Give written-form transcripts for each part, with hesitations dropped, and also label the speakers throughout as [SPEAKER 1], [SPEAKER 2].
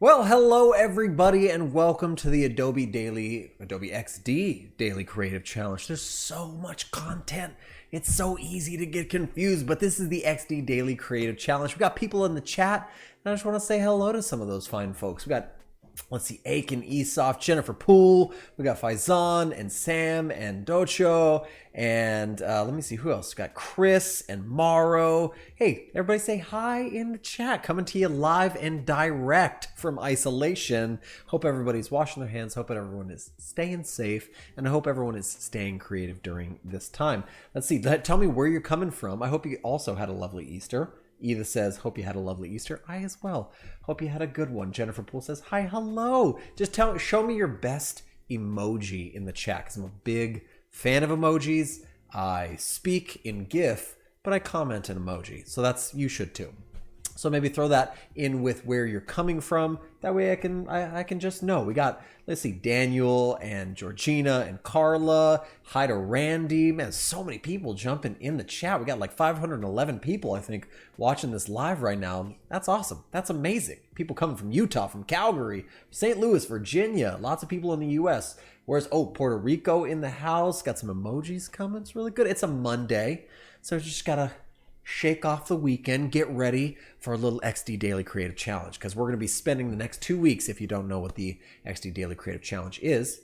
[SPEAKER 1] Well, hello everybody and welcome to the Adobe XD Daily Creative Challenge. There's so much content. It's so easy to get confused, but this is the XD Daily Creative Challenge. We got people in the chat, and I just want to say hello to some of those fine folks. We got, let's see, Aiken, Esoft, Jennifer Poole, we got Faizan and Sam and Docho, and let me see who else. We got Chris and Morrow. Hey, everybody say hi in the chat. Coming to you live and direct from isolation. Hope everybody's washing their hands. Hope everyone is staying safe, and I hope everyone is staying creative during this time. Let's see, tell me where you're coming from. I hope you also had a lovely Easter. Eva says, hope you had a lovely Easter. I as well. Hope you had a good one. Jennifer Poole says, hi, hello. Just show me your best emoji in the chat, because I'm a big fan of emojis. I speak in GIF, but I comment in emoji. So you should too. So maybe throw that in with where you're coming from. That way I can just know. We got, let's see, Daniel and Georgina and Carla. Hi to Randy. Man, so many people jumping in the chat. We got like 511 people, I think, watching this live right now. That's awesome. That's amazing. People coming from Utah, from Calgary, St. Louis, Virginia. Lots of people in the U.S. Whereas, Puerto Rico in the house. Got some emojis coming. It's really good. It's a Monday, so just got to shake off the weekend, get ready for a little XD Daily Creative Challenge, because we're going to be spending the next 2 weeks, if you don't know what the XD Daily Creative Challenge is,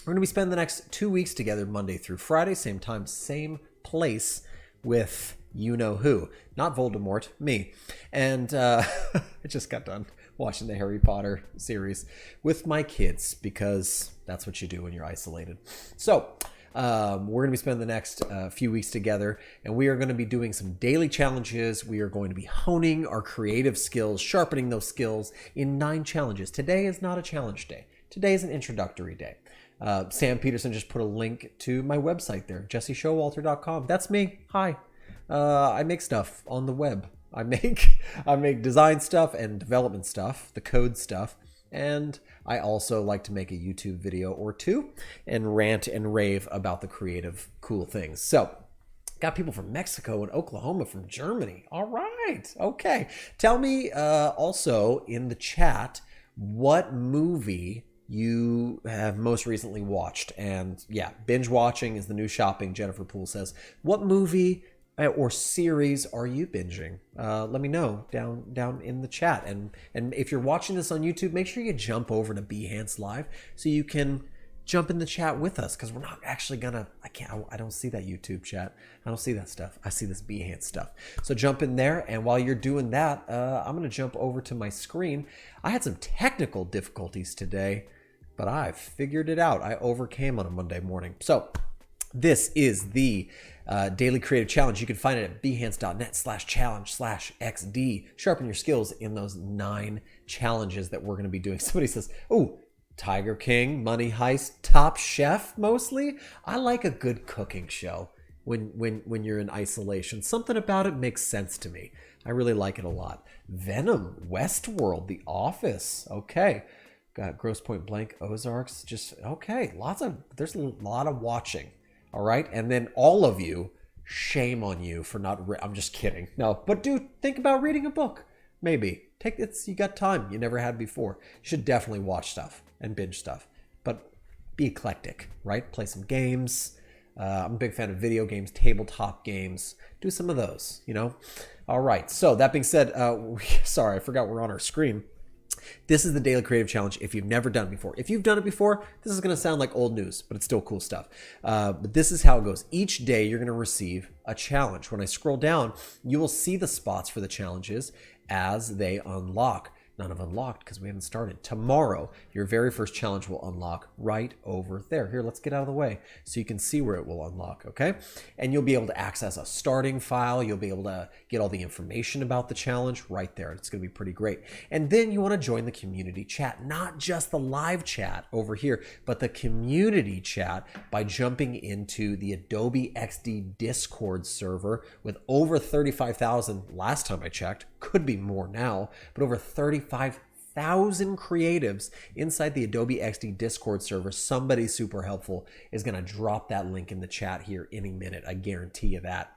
[SPEAKER 1] we're going to be spending the next 2 weeks together, Monday through Friday, same time, same place, with you-know-who. Not Voldemort, me. And I just got done watching the Harry Potter series with my kids, because that's what you do when you're isolated. So we're going to be spending the next few weeks together, and we are going to be doing some daily challenges. We are going to be honing our creative skills, sharpening those skills in 9 challenges. Today is not a challenge day. Today is an introductory day. Sam Peterson just put a link to my website there, jesseshowalter.com. That's me. Hi. I make stuff on the web. I make design stuff and development stuff, the code stuff. And I also like to make a YouTube video or two and rant and rave about the creative, cool things. So, got people from Mexico and Oklahoma, from Germany. All right. Okay. Tell me also in the chat what movie you have most recently watched. And yeah, binge watching is the new shopping, Jennifer Poole says. What movie or series are you binging? Let me know down in the chat. And if you're watching this on YouTube, make sure you jump over to Behance Live so you can jump in the chat with us, because we're not actually gonna, I don't see that YouTube chat. I don't see that stuff. I see this Behance stuff. So jump in there, and while you're doing that, I'm gonna jump over to my screen. I had some technical difficulties today, but I figured it out. I overcame on a Monday morning. So this is the Daily Creative Challenge. You can find it at behance.net/challenge/XD. Sharpen your skills in those 9 challenges that we're going to be doing. Somebody says, oh, Tiger King, Money Heist, Top Chef mostly. I like a good cooking show when you're in isolation. Something about it makes sense to me. I really like it a lot. Venom, Westworld, The Office. Okay. Got Grosse Point Blank, Ozarks. Just, okay. There's a lot of watching. All right. And then all of you, shame on you for not, I'm just kidding. No, but do think about reading a book. Maybe. You got time you never had before. You should definitely watch stuff and binge stuff, but be eclectic, right? Play some games. I'm a big fan of video games, tabletop games. Do some of those, All right. So that being said, sorry, I forgot we're on our screen. This is the Daily Creative Challenge if you've never done it before. If you've done it before, this is going to sound like old news, but it's still cool stuff. But this is how it goes. Each day you're going to receive a challenge. When I scroll down, you will see the spots for the challenges as they unlock. None have unlocked because we haven't started. Tomorrow, your very first challenge will unlock right over there. Here, let's get out of the way so you can see where it will unlock, okay? And you'll be able to access a starting file. You'll be able to get all the information about the challenge right there. It's going to be pretty great. And then you want to join the community chat, not just the live chat over here, but the community chat by jumping into the Adobe XD Discord server with over 35,000 last time I checked. Could be more now, but over 35,000 creatives inside the Adobe XD Discord server. Somebody super helpful is going to drop that link in the chat here any minute. I guarantee you that.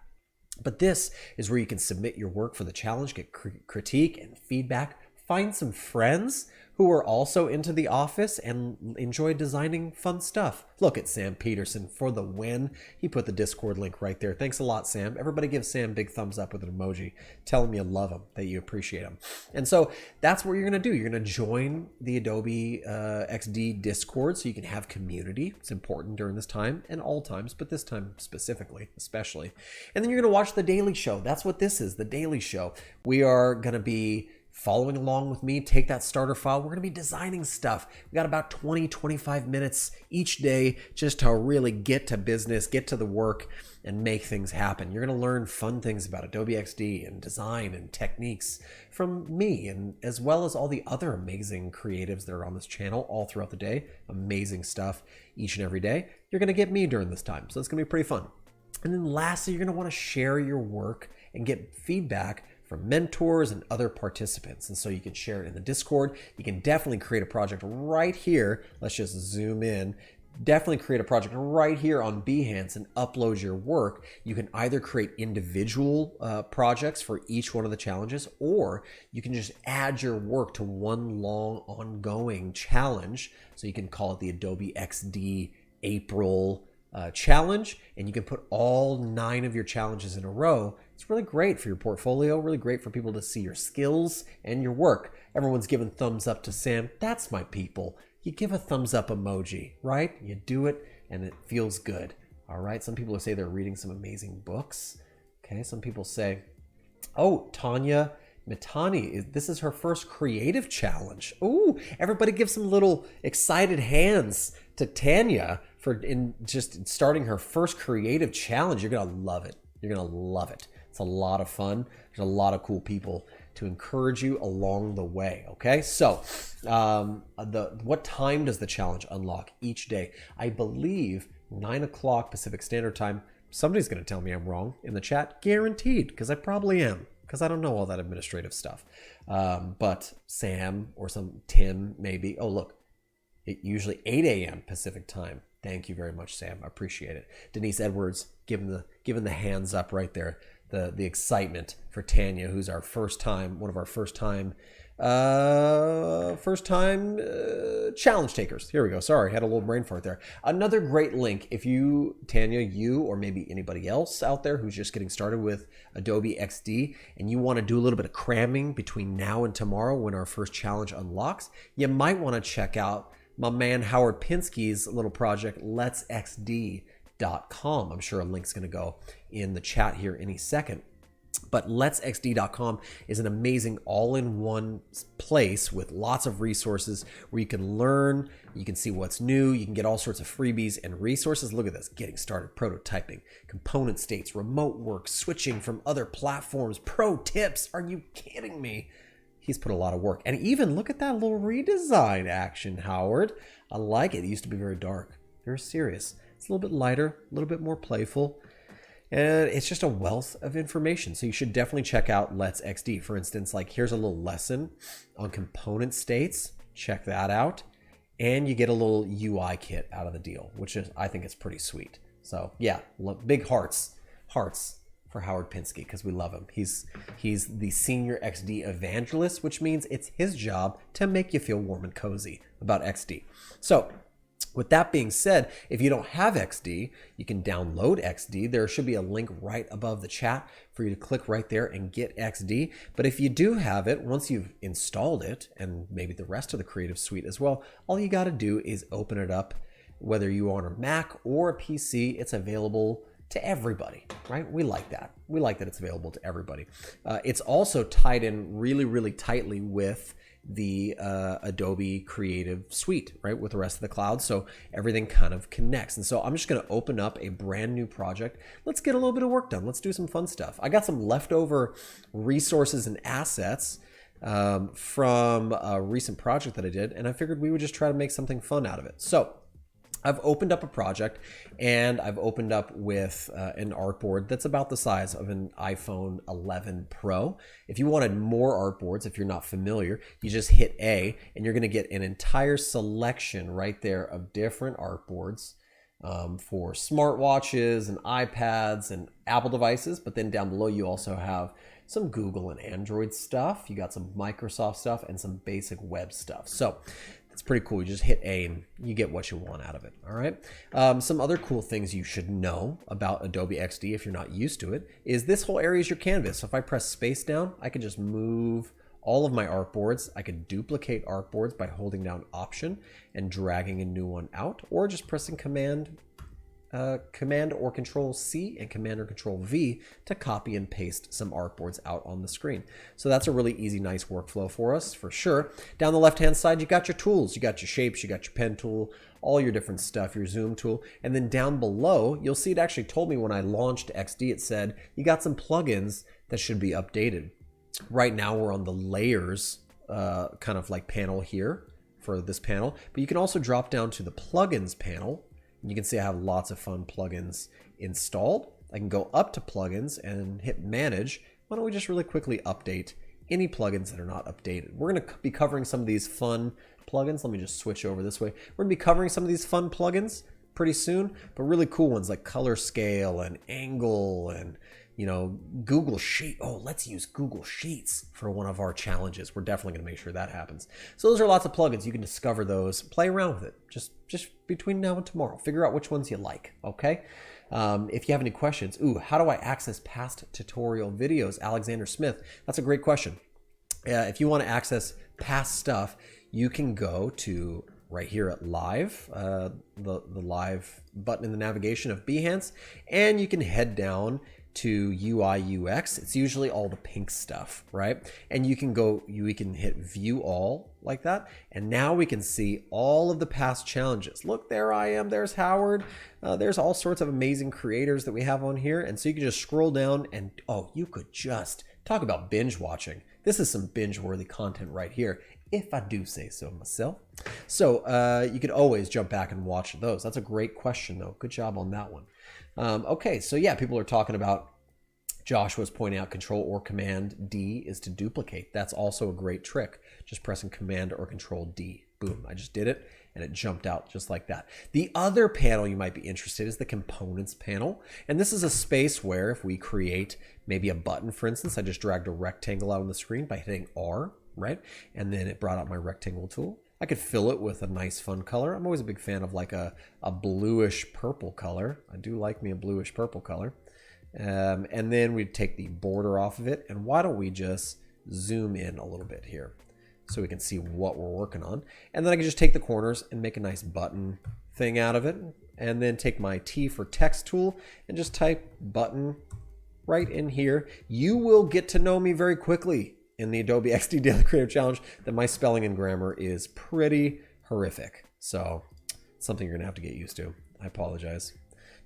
[SPEAKER 1] But this is where you can submit your work for the challenge, get critique and feedback, find some friends who who are also into the office and enjoy designing fun stuff. Look at Sam Peterson for the win. He put the Discord link right there. Thanks a lot, Sam. Everybody give Sam a big thumbs up with an emoji. Tell him you love him, that you appreciate him. And so that's what you're going to do. You're going to join the Adobe XD Discord so you can have community. It's important during this time and all times, but this time specifically, especially. And then you're going to watch The Daily Show. That's what this is, The Daily Show. We are going to be following along with me, take that starter file. We're going to be designing stuff. We got about 20, 25 minutes each day just to really get to business, get to the work, and make things happen. You're going to learn fun things about Adobe XD and design and techniques from me, and as well as all the other amazing creatives that are on this channel all throughout the day. Amazing stuff each and every day. You're going to get me during this time, so it's going to be pretty fun. And then lastly, you're going to want to share your work and get feedback from mentors and other participants. And so you can share it in the Discord. You can definitely create a project right here. Let's just zoom in. Definitely create a project right here on Behance and upload your work. You can either create individual projects for each one of the challenges, or you can just add your work to one long ongoing challenge. So you can call it the Adobe XD April challenge, and you can put all 9 of your challenges in a row. It's really great for your portfolio, really great for people to see your skills and your work. Everyone's giving thumbs up to Sam. That's my people. You give a thumbs up emoji, right? You do it and it feels good. All right. Some people say they're reading some amazing books. Okay. Some people say, oh, Tanya Mitani, this is her first creative challenge. Oh, everybody give some little excited hands to Tanya for just starting her first creative challenge. You're going to love it. You're going to love it. It's a lot of fun. There's a lot of cool people to encourage you along the way. Okay, so what time does the challenge unlock each day? I believe 9 o'clock Pacific Standard Time. Somebody's going to tell me I'm wrong in the chat, guaranteed, because I probably am, because I don't know all that administrative stuff. But Sam or some Tim maybe. Oh, look, it usually 8 a.m. Pacific time. Thank you very much, Sam. I appreciate it. Denise Edwards giving the hands up right there. The excitement for Tanya, who's our one of our first time challenge takers. Here we go. Sorry, had a little brain fart there. Another great link if you, Tanya, you or maybe anybody else out there who's just getting started with Adobe XD and you want to do a little bit of cramming between now and tomorrow when our first challenge unlocks, you might want to check out my man Howard Pinsky's little project, Let's XD. I'm sure a link's going to go in the chat here any second. But letsxd.com is an amazing all-in-one place with lots of resources where you can learn, you can see what's new, you can get all sorts of freebies and resources. Look at this, getting started, prototyping, component states, remote work, switching from other platforms, pro tips. Are you kidding me? He's put a lot of work. And even look at that little redesign action, Howard. I like it. It used to be very dark, very serious. It's a little bit lighter, a little bit more playful, and it's just a wealth of information. So you should definitely check out Let's XD. For instance, like here's a little lesson on component states. Check that out. And you get a little UI kit out of the deal, which is, I think it's pretty sweet. So yeah, big hearts for Howard Pinsky, because we love him. He's the senior XD evangelist, which means it's his job to make you feel warm and cozy about XD. So with that being said, if you don't have XD, you can download XD. There should be a link right above the chat for you to click right there and get XD. But if you do have it, once you've installed it, and maybe the rest of the Creative Suite as well, all you got to do is open it up. Whether you are on a Mac or a PC, it's available to everybody, right? We like that. We like that it's available to everybody. It's also tied in really, really tightly with the Adobe Creative Suite, right, with the rest of the cloud. So everything kind of connects. And so I'm just going to open up a brand new project. Let's get a little bit of work done. Let's do some fun stuff. I got some leftover resources and assets from a recent project that I did, and I figured we would just try to make something fun out of it. So I've opened up a project, and I've opened up with an artboard that's about the size of an iPhone 11 Pro. If you wanted more artboards, if you're not familiar, you just hit A, and you're going to get an entire selection right there of different artboards for smartwatches and iPads and Apple devices. But then down below, you also have some Google and Android stuff. You got some Microsoft stuff and some basic web stuff. So it's pretty cool. You just hit A and you get what you want out of it. All right. Some other cool things you should know about Adobe XD if you're not used to it is this whole area is your canvas. So if I press space down, I can just move all of my artboards. I could duplicate artboards by holding down Option and dragging a new one out, or just pressing Command or Control C and Command or Control V to copy and paste some artboards out on the screen. So that's a really easy, nice workflow for us, for sure. Down the left-hand side, you got your tools. You got your shapes, you got your pen tool, all your different stuff, your zoom tool. And then down below, you'll see it actually told me when I launched XD, it said you got some plugins that should be updated. Right now, we're on the layers kind of like panel here for this panel, but you can also drop down to the plugins panel. You can see I have lots of fun plugins installed. I can go up to plugins and hit manage. Why don't we just really quickly update any plugins that are not updated? We're going to be covering some of these fun plugins. Let me just switch over this way. We're going to be covering some of these fun plugins pretty soon, but really cool ones like color scale and angle and Google Sheet. Oh, let's use Google Sheets for one of our challenges. We're definitely going to make sure that happens. So those are lots of plugins. You can discover those, play around with it. Just between now and tomorrow, figure out which ones you like. Okay. If you have any questions, how do I access past tutorial videos? Alexander Smith. That's a great question. If you want to access past stuff, you can go to right here at live, the live button in the navigation of Behance, and you can head down to UI UX. It's usually all the pink stuff, right? And you can hit view all like that. And now we can see all of the past challenges. Look, there I am, there's Howard. There's all sorts of amazing creators that we have on here. And so you can just scroll down and, you could just talk about binge watching. This is some binge worthy content right here, if I do say so myself. So you could always jump back and watch those. That's a great question though. Good job on that one. Okay, so yeah, people are talking about, Josh was pointing out Control or Command D is to duplicate. That's also a great trick. Just pressing Command or Control D. Boom, I just did it and it jumped out just like that. The other panel you might be interested in is the Components panel. And this is a space where if we create maybe a button, for instance, I just dragged a rectangle out on the screen by hitting R, right? And then it brought out my rectangle tool. I could fill it with a nice fun color. I'm always a big fan of like a bluish purple color. I do like me a bluish purple color. And then we'd take the border off of it. And why don't we just zoom in a little bit here so we can see what we're working on. And then I can just take the corners and make a nice button thing out of it. And then take my T for text tool and just type button right in here. You will get to know me very quickly in the Adobe XD Daily Creative Challenge that my spelling and grammar is pretty horrific. So it's something you're gonna have to get used to. I apologize.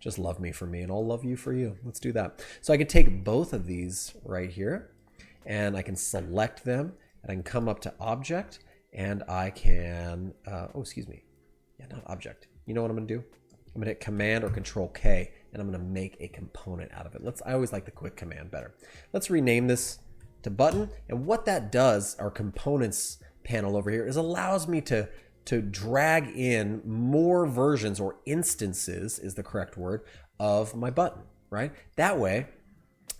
[SPEAKER 1] Just love me for me and I'll love you for you. Let's do that. So I can take both of these right here and I can select them and I can come up to object and I can, not object. You know what I'm gonna do? I'm gonna hit Command or Control K and I'm gonna make a component out of it. I always like the quick command better. Let's rename this to button. And what that does, our components panel over here, is allows me to drag in more versions or instances is the correct word of my button, right? That way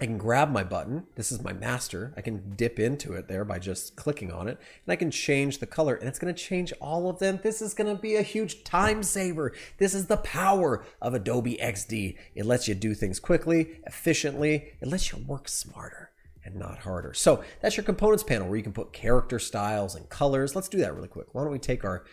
[SPEAKER 1] I can grab my button. This is my master. I can dip into it there by just clicking on it and I can change the color and it's going to change all of them. This is going to be a huge time saver. This is the power of Adobe XD. It lets you do things quickly, efficiently. It lets you work smarter and not harder. So that's your components panel where you can put character styles and colors. Let's do that really quick. Why don't we take our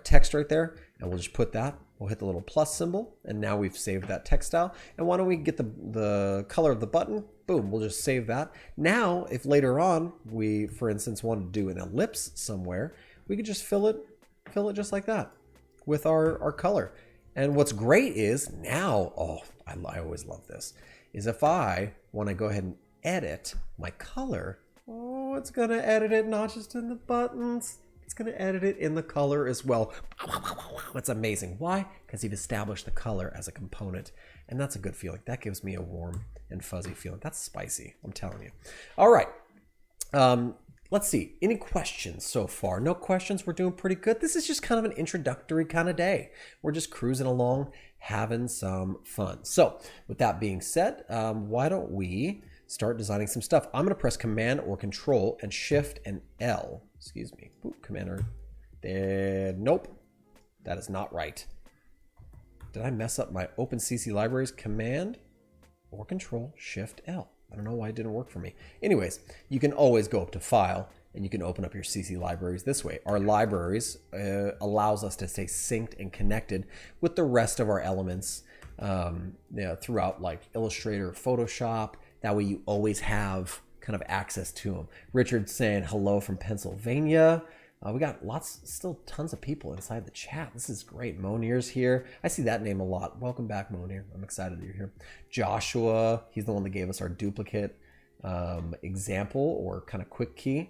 [SPEAKER 1] text right there and we'll just put that. We'll hit the little plus symbol and now we've saved that text style. And why don't we get the color of the button? Boom, we'll just save that. Now, if later on we, for instance, want to do an ellipse somewhere, we could just fill it just like that with our color. And what's great is now, I always love this, is if I want to go ahead and edit my color, it's gonna edit it not just in the buttons, it's gonna edit it in the color as well. That's amazing. Why? Because you've established the color as a component, and that's a good feeling. That gives me a warm and fuzzy feeling. That's spicy, I'm telling you. All right, let's see. Any questions so far? No questions, we're doing pretty good. This is just kind of an introductory kind of day. We're just cruising along, having some fun. So with that being said, why don't we start designing some stuff. I'm going to press Command or Control and Shift and L. Excuse me. Oop, Command or... Nope. That is not right. Did I mess up my OpenCC libraries? Command or Control Shift L. I don't know why it didn't work for me. Anyways, you can always go up to File and you can open up your CC libraries this way. Our libraries allows us to stay synced and connected with the rest of our elements throughout like Illustrator, Photoshop. That way you always have kind of access to them. Richard's saying hello from Pennsylvania. We got still tons of people inside the chat. This is great. Monir's here. I see that name a lot. Welcome back, Monir. I'm excited that you're here. Joshua, he's the one that gave us our duplicate example or kind of quick key.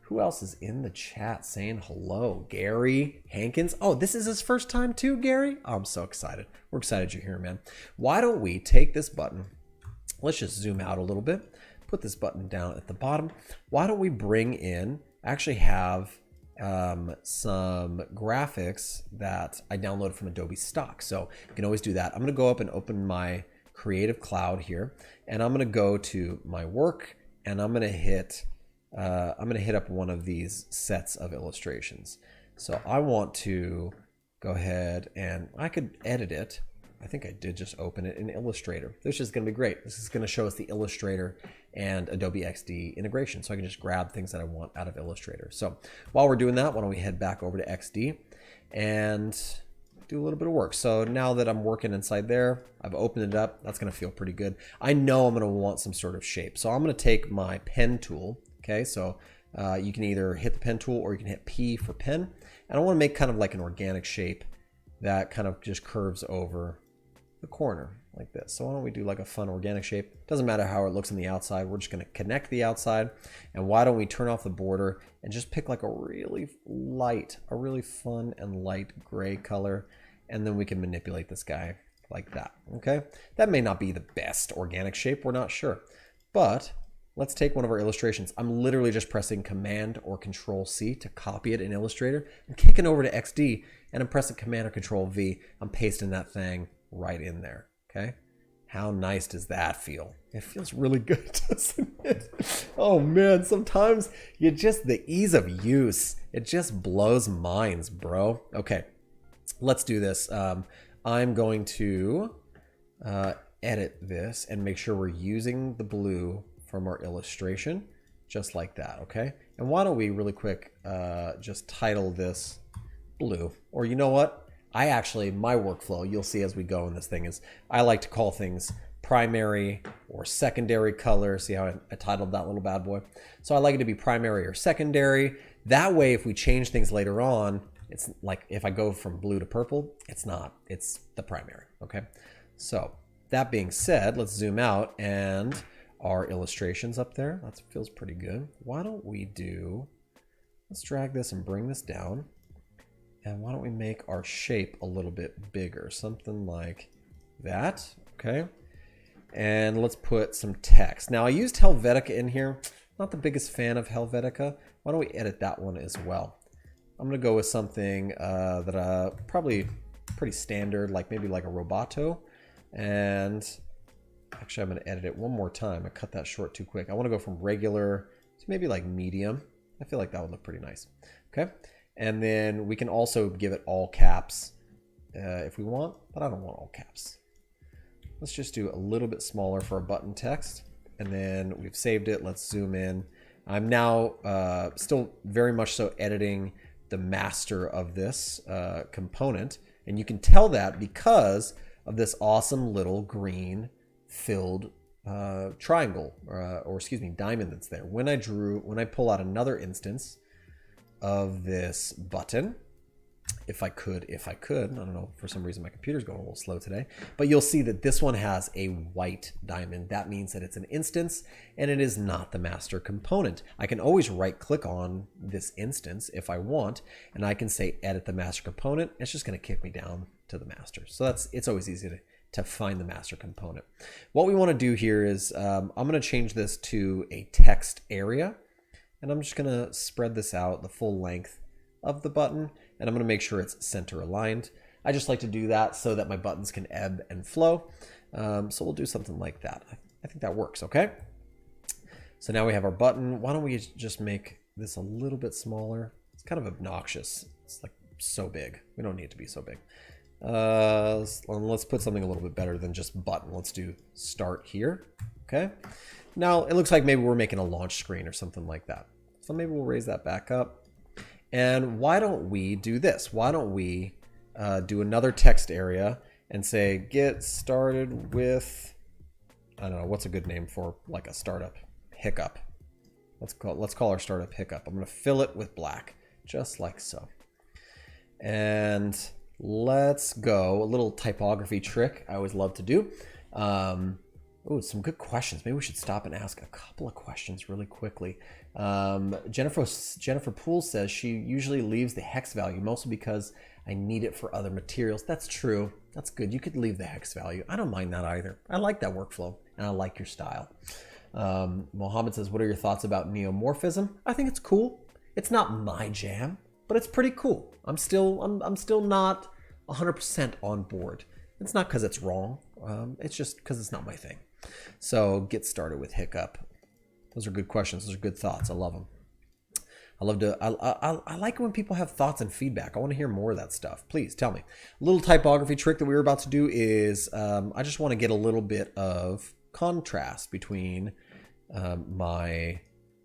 [SPEAKER 1] Who else is in the chat saying hello? Gary Hankins. Oh, this is his first time too, Gary? Oh, I'm so excited. We're excited you're here, man. Why don't we take this button? Let's just zoom out a little bit. Put this button down at the bottom. Why don't we bring in, actually have some graphics that I downloaded from Adobe stock. So you can always do that. I'm going to go up and open my Creative Cloud here, and I'm going to go to my work, and I'm going to hit up one of these sets of illustrations. So I want to go ahead and I could edit it. I think I did just open it in Illustrator. This is going to be great. This is going to show us the Illustrator and Adobe XD integration. So I can just grab things that I want out of Illustrator. So while we're doing that, why don't we head back over to XD and do a little bit of work. So now that I'm working inside there, I've opened it up. That's going to feel pretty good. I know I'm going to want some sort of shape. So I'm going to take my pen tool. Okay, so you can either hit the pen tool or you can hit P for pen. And I want to make kind of like an organic shape that kind of just curves over the corner like this. So why don't we do like a fun organic shape? Doesn't matter how it looks on the outside. We're just going to connect the outside. And why don't we turn off the border and just pick like a really fun and light gray color. And then we can manipulate this guy like that. Okay, that may not be the best organic shape. We're not sure. But let's take one of our illustrations. I'm literally just pressing Command or Control C to copy it in Illustrator. I'm kicking over to XD and I'm pressing Command or Control V. I'm pasting that thing right in there. Okay, how nice does that feel? It feels really good, doesn't it? Oh man, sometimes the ease of use, it just blows minds, bro. Okay, let's do this. I'm going to edit this and make sure we're using the blue from our illustration, just like that. Okay, and why don't we really quick just title this blue, or you know what? My workflow, you'll see as we go in this thing, is I like to call things primary or secondary color. See how I titled that little bad boy? So I like it to be primary or secondary. That way, if we change things later on, it's like if I go from blue to purple, it's not, it's the primary. Okay, so that being said, let's zoom out and our illustrations up there. That feels pretty good. Why don't we let's drag this and bring this down. And why don't we make our shape a little bit bigger? Something like that, okay? And let's put some text. Now I used Helvetica in here. Not the biggest fan of Helvetica. Why don't we edit that one as well? I'm gonna go with something that probably pretty standard, like maybe like a Roboto. And actually I'm gonna edit it one more time. I cut that short too quick. I wanna go from regular to maybe like medium. I feel like that would look pretty nice, okay? And then we can also give it all caps if we want, but I don't want all caps. Let's just do a little bit smaller for our button text. And then we've saved it. Let's zoom in. I'm now still very much so editing the master of this component. And you can tell that because of this awesome little green filled triangle, or excuse me, diamond that's there. When I pull out another instance of this button, if I could, I don't know, for some reason my computer's going a little slow today, but you'll see that this one has a white diamond. That means that it's an instance and it is not the master component. I can always right click on this instance if I want, and I can say edit the master component. It's just going to kick me down to the master. So it's always easy to find the master component. What we want to do here is I'm going to change this to a text area. And I'm just gonna spread this out the full length of the button, and I'm gonna make sure it's center aligned. I just like to do that so that my buttons can ebb and flow. So we'll do something like that. I think that works, okay? So now we have our button. Why don't we just make this a little bit smaller? It's kind of obnoxious. It's like so big. We don't need it to be so big. Let's put something a little bit better than just button. Let's do start here. Okay. Now it looks like maybe we're making a launch screen or something like that. So maybe we'll raise that back up. And why don't we do this? Why don't we do another text area and say get started with, I don't know, what's a good name for like a startup? Hiccup. Let's call our startup Hiccup. I'm going to fill it with black, just like so. And let's go a little typography trick I always love to do. Oh, some good questions. Maybe we should stop and ask a couple of questions really quickly. Jennifer Poole says she usually leaves the hex value mostly because I need it for other materials. That's true. That's good. You could leave the hex value. I don't mind that either. I like that workflow and I like your style. Mohammed says, what are your thoughts about neomorphism? I think it's cool. It's not my jam, but it's pretty cool. I'm still not 100% on board. It's not because it's wrong. It's just because it's not my thing. So get started with Hiccup. Those are good questions. Those are good thoughts. I love them. I like when people have thoughts and feedback. I want to hear more of that stuff. Please tell me. A little typography trick that we were about to do is I just want to get a little bit of contrast between my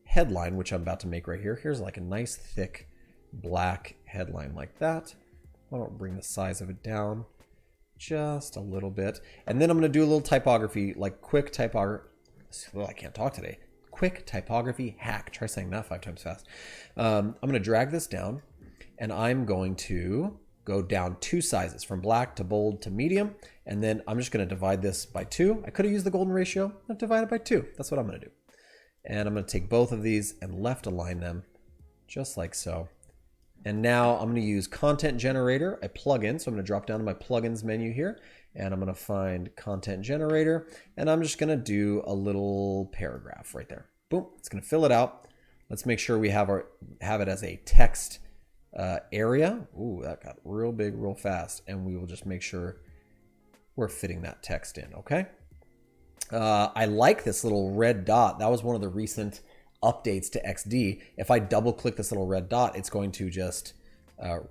[SPEAKER 1] headline, which I'm about to make right here. Here's like a nice thick black headline like that. I don't bring the size of it down just a little bit. And then I'm going to do a little typography, like quick typography. Well, I can't talk today. Quick typography hack. Try saying that 5 times fast. I'm going to drag this down and I'm going to go down 2 sizes from black to bold to medium. And then I'm just going to divide this by 2. I could have used the golden ratio. I've divided by 2. That's what I'm going to do. And I'm going to take both of these and left align them just like so. And now I'm going to use Content Generator, a plugin. So I'm going to drop down to my plugins menu here and I'm going to find Content Generator and I'm just going to do a little paragraph right there. Boom, it's going to fill it out. Let's make sure we have it as a text area. Ooh, that got real big real fast. And we will just make sure we're fitting that text in, okay? I like this little red dot. That was one of the recent updates to XD. If I double click this little red dot, it's going to just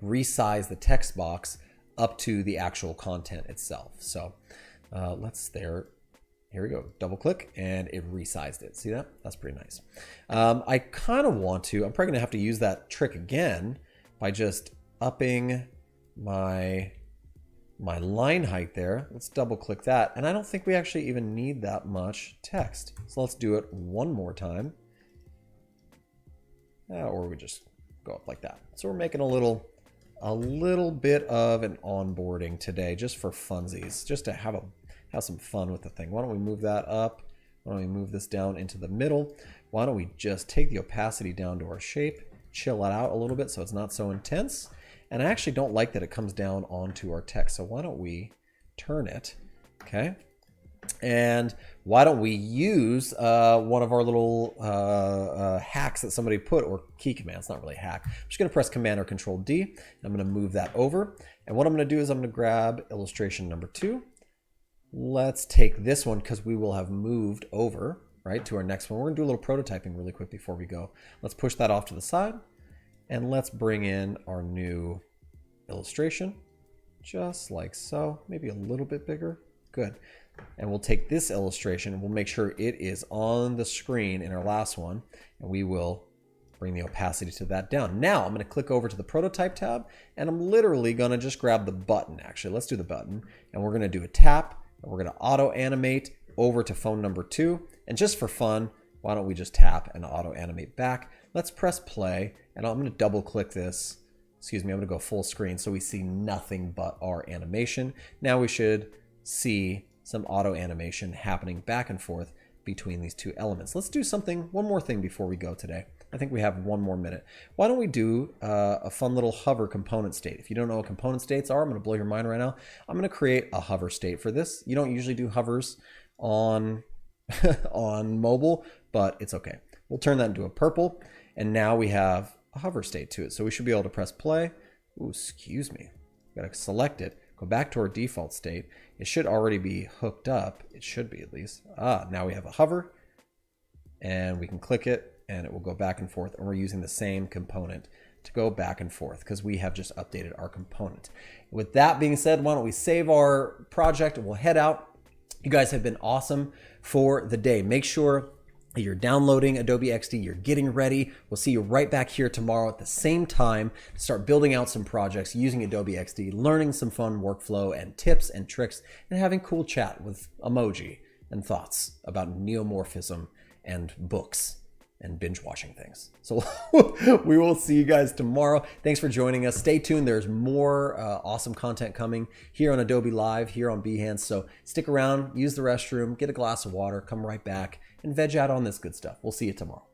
[SPEAKER 1] resize the text box up to the actual content itself. So here we go. Double click and it resized it. See that? That's pretty nice. I kind of want to, I'm probably gonna have to use that trick again by just upping my line height there. Let's double click that. And I don't think we actually even need that much text. So let's do it one more time. Or we just go up like that. So we're making a little bit of an onboarding today, just for funsies, just to have some fun with the thing. Why don't we move that up? Why don't we move this down into the middle? Why don't we just take the opacity down to our shape, chill it out a little bit so it's not so intense. And I actually don't like that it comes down onto our text. So why don't we turn it? Okay. And why don't we use one of our little hacks that somebody put, or key commands, not really a hack. I'm just going to press Command or Control D. And I'm going to move that over. And what I'm going to do is I'm going to grab illustration number 2. Let's take this one because we will have moved over, right, to our next one. We're going to do a little prototyping really quick before we go. Let's push that off to the side. And let's bring in our new illustration, just like so. Maybe a little bit bigger. Good. And we'll take this illustration and we'll make sure it is on the screen in our last one. And we will bring the opacity to that down. Now I'm going to click over to the prototype tab and I'm literally going to just grab the button. Actually, let's do the button. And we're going to do a tap and we're going to auto animate over to phone number 2. And just for fun, why don't we just tap and auto animate back? Let's press play and I'm going to double click this. Excuse me, I'm going to go full screen so we see nothing but our animation. Now we should see some auto animation happening back and forth between these 2 elements. Let's do one more thing before we go today. I think we have 1 more minute. Why don't we do a fun little hover component state? If you don't know what component states are, I'm going to blow your mind right now. I'm going to create a hover state for this. You don't usually do hovers on on mobile, but it's okay. We'll turn that into a purple, and now we have a hover state to it. So we should be able to press play. Ooh, excuse me. Got to select it. Go back to our default state. It should already be hooked up. It should be at least. Now we have a hover. and we can click it and it will go back and forth, and we're using the same component to go back and forth because we have just updated our component. With that being said, why don't we save our project and we'll head out. You guys have been awesome for the day. Make sure that you're downloading Adobe XD, you're getting ready. We'll see you right back here tomorrow at the same time to start building out some projects using Adobe XD, learning some fun workflow and tips and tricks, and having cool chat with emoji and thoughts about neomorphism and books and binge watching things. So we will see you guys tomorrow. Thanks for joining us. Stay tuned. There's more awesome content coming here on Adobe Live, here on Behance. So stick around, use the restroom, get a glass of water, come right back and veg out on this good stuff. We'll see you tomorrow.